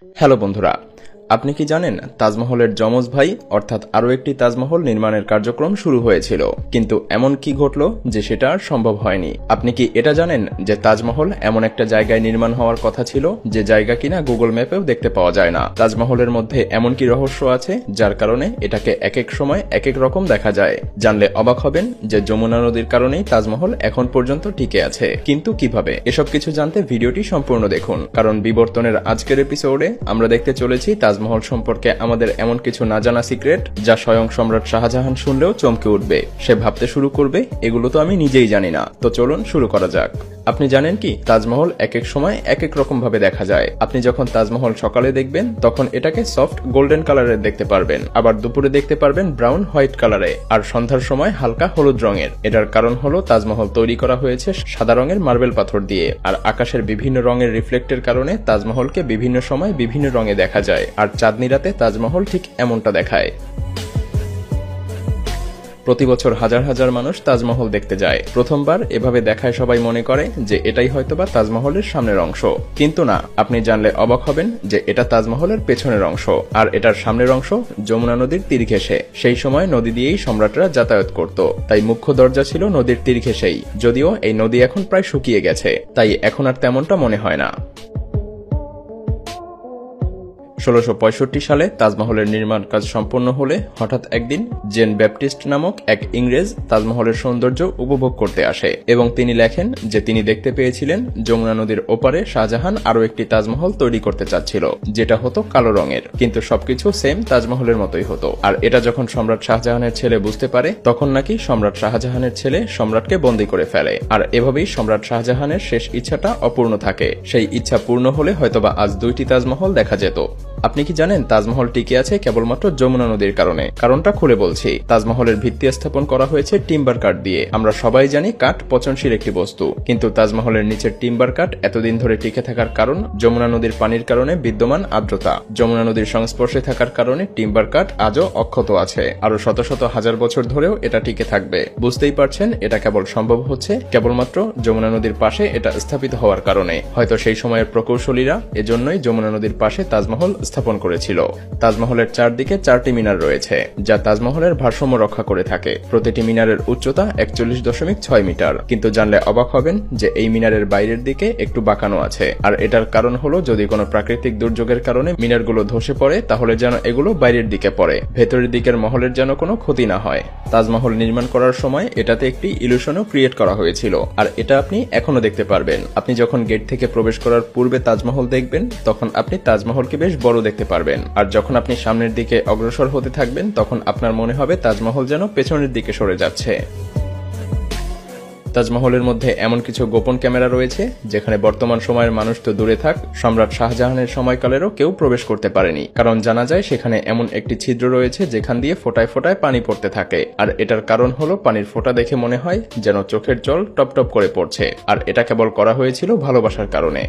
Hello বন্ধুরা, আপনি কি জানেন তাজমহলের যমজ ভাই অর্থাৎ আরও একটি তাজমহল নির্মাণের কার্যক্রম শুরু হয়েছিল, কিন্তু এমন কি ঘটল যে সেটা আর সম্ভব হয়নি। আপনি কি এটা জানেন যে তাজমহল এমন একটা জায়গায় নির্মাণ হওয়ার কথা ছিল যে জায়গা কিনা গুগল ম্যাপেও দেখতে পাওয়া যায় না। তাজমহলের মধ্যে এমন কি রহস্য আছে যার কারণে এটাকে এক এক সময় এক এক রকম দেখা যায়। জানলে অবাক হবেন যে যমুনা নদীর কারণেই তাজমহল এখন পর্যন্ত টিকে আছে। কিন্তু কিভাবে, এসব কিছু জানতে ভিডিওটি সম্পূর্ণ দেখুন, কারণ বিবর্তনের আজকের এপিসোডে আমরা দেখতে চলেছি তাজমহল সম্পর্কে আমাদের এমন কিছু না জানা সিক্রেট যা স্বয়ং সম্রাট শাহজাহান শুনলেও চমকে উঠবে। সে ভাবতে শুরু করবে এগুলো তো আমি নিজেই জানি না। তো চলুন শুরু করা যাক। আপনি জানেন কি, তাজমহল এক এক সময় এক এক রকম ভাবে দেখা যায়। আপনি যখন তাজমহল সকালে দেখবেন তখন এটাকে সফট গোল্ডেন কালারের দেখতে পারবেন, আবার দুপুরে দেখতে পারবেন ব্রাউন হোয়াইট কালারে, আর সন্ধ্যার সময় হালকা হলুদ রঙের। এটার কারণ হলো তাজমহল তৈরি করা হয়েছে সাদা রঙের মার্বেল পাথর দিয়ে, আর আকাশের বিভিন্ন রঙের রিফ্লেক্টের কারণে তাজমহলকে বিভিন্ন সময় বিভিন্ন রঙে দেখা যায়, আর চাঁদনি রাতে তাজমহল ঠিক এমনটা দেখায়। প্রতি বছর হাজার হাজার মানুষ তাজমহল দেখতে যায়। প্রথমবার এভাবে দেখায় সবাই মনে করে যে এটাই হয়তোবা তাজমহলের সামনের অংশ, কিন্তু না, আপনি জানলে অবাক হবেন যে এটা তাজমহলের পেছনের অংশ, আর এটার সামনের অংশ যমুনা নদীর তীর ঘেঁষে। সেই সময় নদী দিয়েই সম্রাটরা যাতায়াত করত, তাই মুখ্য দরজা ছিল নদীর তীর ঘেঁষেই। যদিও এই নদী এখন প্রায় শুকিয়ে গেছে, তাই এখন আর তেমনটা মনে হয় না। 1665 সালে তাজমহলের নির্মাণ কাজ সম্পন্ন হলে হঠাৎ একদিন জেন ব্যাপটিস্ট নামক এক ইংরেজ তাজমহলের সৌন্দর্য উপভোগ করতে আসে, এবং তিনি লেখেন যে তিনি দেখতে পেয়েছিলেন যমুনা নদীর ওপারে শাহজাহান আরও একটি তাজমহল তৈরি করতে চাচ্ছিল, যেটা হতো কালো রঙের, কিন্তু সবকিছু সেম তাজমহলের মতোই হতো। আর এটা যখন সম্রাট শাহজাহানের ছেলে বুঝতে পারে, তখন নাকি সম্রাট শাহজাহানের ছেলে সম্রাটকে বন্দী করে ফেলে, আর এভাবেই সম্রাট শাহজাহানের শেষ ইচ্ছাটা অপূর্ণ থাকে। সেই ইচ্ছা পূর্ণ হলে হয়তোবা আজ দুইটি তাজমহল দেখা যেত। আপনি কি জানেন তাজমহল টিকে আছে কেবলমাত্র যমুনা নদীর কারণে? কারণটা খুলে বলছি। তাজমহলের ভিত্তি স্থাপন করা হয়েছে টিম্বার কাঠ দিয়ে। আমরা সবাই জানি কাঠ পচনশীল একটি বস্তু, কিন্তু তাজমহলের নিচের টিম্বার কাঠ এতদিন ধরে টিকে থাকার কারণ যমুনা নদীর পানির কারণে বিদ্যমান আর্দ্রতা। যমুনা নদীর সংস্পর্শে থাকার কারণে টিম্বার কাঠ আজও অক্ষত আছে, আরো শত শত হাজার বছর ধরেও এটা টিকে থাকবে। বুঝতেই পারছেন এটা কেবল সম্ভব হচ্ছে কেবলমাত্র যমুনা নদীর পাশে এটা স্থাপিত হওয়ার কারণে। হয়তো সেই সময়ের প্রকৌশলীরা এজন্যই যমুনা নদীর পাশে তাজমহল স্থাপন করেছিল। তাজমহলের চারদিকে 4টি মিনার রয়েছে, যা তাজমহলের ভারসাম্য রক্ষা করে থাকে। প্রতিটি মিনারের উচ্চতা 41.6 মিটার, কিন্তু জানলে অবাক হবেন যে এই মিনারের বাইরের দিকে একটু বাঁকানো আছে, আর এটার কারণ হলো যদি কোনো প্রাকৃতিক দুর্যোগের কারণে মিনারগুলো ধসে পড়ে তাহলে যেন এগুলো বাইরের দিকে পড়ে, ভেতরের দিকের মহলের যেন কোনো ক্ষতি না হয়। তাজমহল নির্মাণ করার সময় এটাতে একটি ইলুশনও ক্রিয়েট করা হয়েছিল, আর এটা আপনি এখনো দেখতে পারবেন। আপনি যখন গেট থেকে প্রবেশ করার পূর্বে তাজমহল দেখবেন তখন আপনি তাজমহলকে বেশ বড় দেখতে পারবেন, আর যখন আপনি সামনের দিকে অগ্রসর হতে থাকবেন তখন আপনার মনে হবে তাজমহল যেন পেছনের দিকে সরে যাচ্ছে। তাজমহলের মধ্যে এমন কিছু গোপন ক্যামেরা রয়েছে যেখানে বর্তমান সময়ের মানুষ তো দূরে থাক, সম্রাট শাহজাহানের সময়কালেরও কেউ প্রবেশ করতে পারেনি, কারণ জানা যায় সেখানে এমন একটি ছিদ্র রয়েছে যেখান দিয়ে ফোঁটায় ফোঁটায় পানি পড়তে থাকে। আর এটার কারণ হলো পানির ফোঁটা দেখে মনে হয় যেন চোখের জল টপ টপ করে পড়ছে, আর এটা কেবল করা হয়েছিল ভালোবাসার কারণে।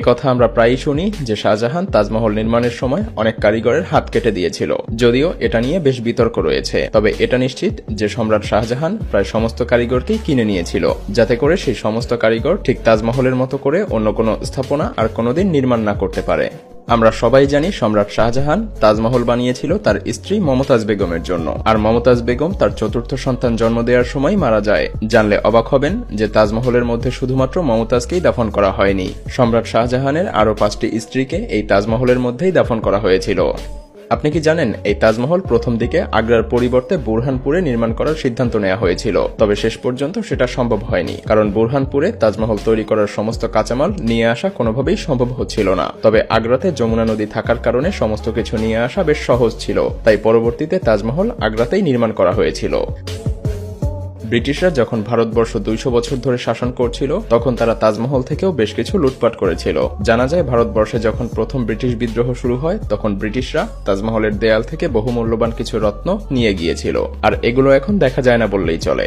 একথা আমরা প্রায়ই শুনি যে শাহজাহান তাজমহল নির্মাণের সময় অনেক কারিগরের হাত কেটে দিয়েছিল। যদিও এটা নিয়ে বেশ বিতর্ক রয়েছে, তবে এটা নিশ্চিত যে সম্রাট শাহজাহান প্রায় সমস্ত কারিগরকেই কিনে নিয়েছিল, যাতে করে সেই সমস্ত কারিগর ঠিক তাজমহলের মতো করে অন্য কোনো স্থাপনা আর কোনোদিন নির্মাণ না করতে পারে। আমরা সবাই জানি সম্রাট শাহজাহান তাজমহল বানিয়েছিল তার স্ত্রী মমতাজ বেগমের জন্য, আর মমতাজ বেগম তার চতুর্থ সন্তান জন্ম দেওয়ার সময় মারা যায়। জানলে অবাক হবেন যে তাজমহলের মধ্যে শুধুমাত্র মমতাজকেই দাফন করা হয়নি, সম্রাট শাহজাহানের আরও 5টি স্ত্রীকে এই তাজমহলের মধ্যেই দাফন করা হয়েছিল। আপনি কি জানেন এই তাজমহল প্রথম দিকে আগ্রার পরিবর্তে বুরহানপুরে নির্মাণ করার সিদ্ধান্ত নেওয়া হয়েছিল, তবে শেষ পর্যন্ত সেটা সম্ভব হয়নি, কারণ বুরহানপুরে তাজমহল তৈরি করার সমস্ত কাঁচামাল নিয়ে আসা কোনোভাবেই সম্ভব হচ্ছিল না। তবে আগ্রাতে যমুনা নদী থাকার কারণে সমস্ত কিছু নিয়ে আসা বেশ সহজ ছিল, তাই পরবর্তীতে তাজমহল আগ্রাতেই নির্মাণ করা হয়েছিল। ব্রিটিশরা যখন ভারতবর্ষ 200 বছর ধরে শাসন করছিল তখন তারা তাজমহল থেকেও বেশ কিছু লুটপাট করেছিল। জানা যায় ভারতবর্ষে যখন প্রথম ব্রিটিশ বিদ্রোহ শুরু হয় তখন ব্রিটিশরা তাজমহলের দেয়াল থেকে বহু মূল্যবান কিছু রত্ন নিয়ে গিয়েছিল, আর এগুলো এখন দেখা যায় না বললেই চলে।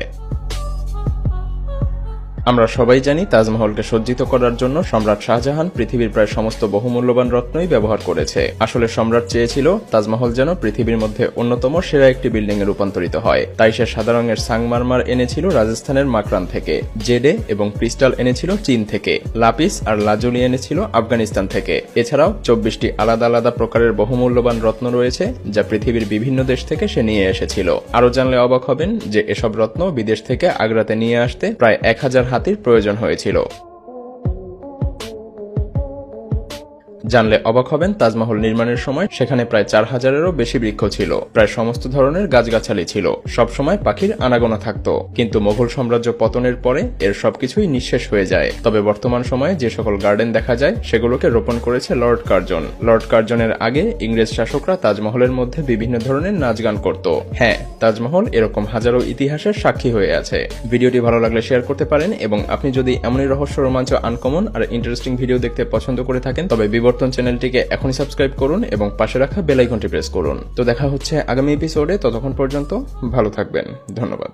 আমরা সবাই জানি তাজমহলকে সজ্জিত করার জন্য সম্রাট শাহজাহান পৃথিবীর প্রায় সমস্ত বহুমূল্যবান রত্নই ব্যবহার করেছে। আসলে সম্রাট চেয়েছিল তাজমহল যেন পৃথিবীর মধ্যে অন্যতম সেরা একটি বিল্ডিং এ রূপান্তরিত হয়। তাই সে সাদা রঙের সাংমারমার এনেছিল রাজস্থানের মাকরান থেকে, জেডে এবং ক্রিস্টাল এনেছিল চীন থেকে, লাপিস আর লাজুলি এনেছিল আফগানিস্তান থেকে। এছাড়াও 24টি আলাদা আলাদা প্রকারের বহুমূল্যবান রত্ন রয়েছে যা পৃথিবীর বিভিন্ন দেশ থেকে সে নিয়ে এসেছিল। আরো জানলে অবাক হবেন যে এসব রত্ন বিদেশ থেকে আগ্রাতে নিয়ে আসতে প্রায় 1000 হাতির প্রয়োজন হয়েছিল। জানলে অবাক হবেন তাজমহল নির্মাণের সময় সেখানে প্রায় 4000-এরও বেশি বৃক্ষ ছিল, প্রায় সমস্ত ধরনের গাছগাছালি ছিল, সবসময় পাখির আনাগোনা থাকত। কিন্তু মোগল সাম্রাজ্য পতনের পরে এর সবকিছুই নিঃশেষ হয়ে যায়। তবে বর্তমান সময়ে যে সকল গার্ডেন দেখা যায় সেগুলোকে রোপণ করেছে লর্ড কার্জন। লর্ড কার্জনের আগে ইংরেজ শাসকরা তাজমহলের মধ্যে বিভিন্ন ধরনের নাচ গান করত। হ্যাঁ, তাজমহল এরকম হাজারো ইতিহাসের সাক্ষী হয়ে আছে। ভিডিওটি ভালো লাগলে শেয়ার করতে পারেন এবং আপনি যদি এমনই রহস্য, রোমাঞ্চ, আনকমন আর ইন্টারেস্টিং ভিডিও দেখতে পছন্দ করে থাকেন তবে বিবর্তন চ্যানেলটিকে এখনই সাবস্ক্রাইব করুন এবং পাশে রাখা বেল আইকনটি প্রেস করুন। তো দেখা হচ্ছে আগামী এপিসোডে, ততক্ষণ পর্যন্ত ভালো থাকবেন। ধন্যবাদ।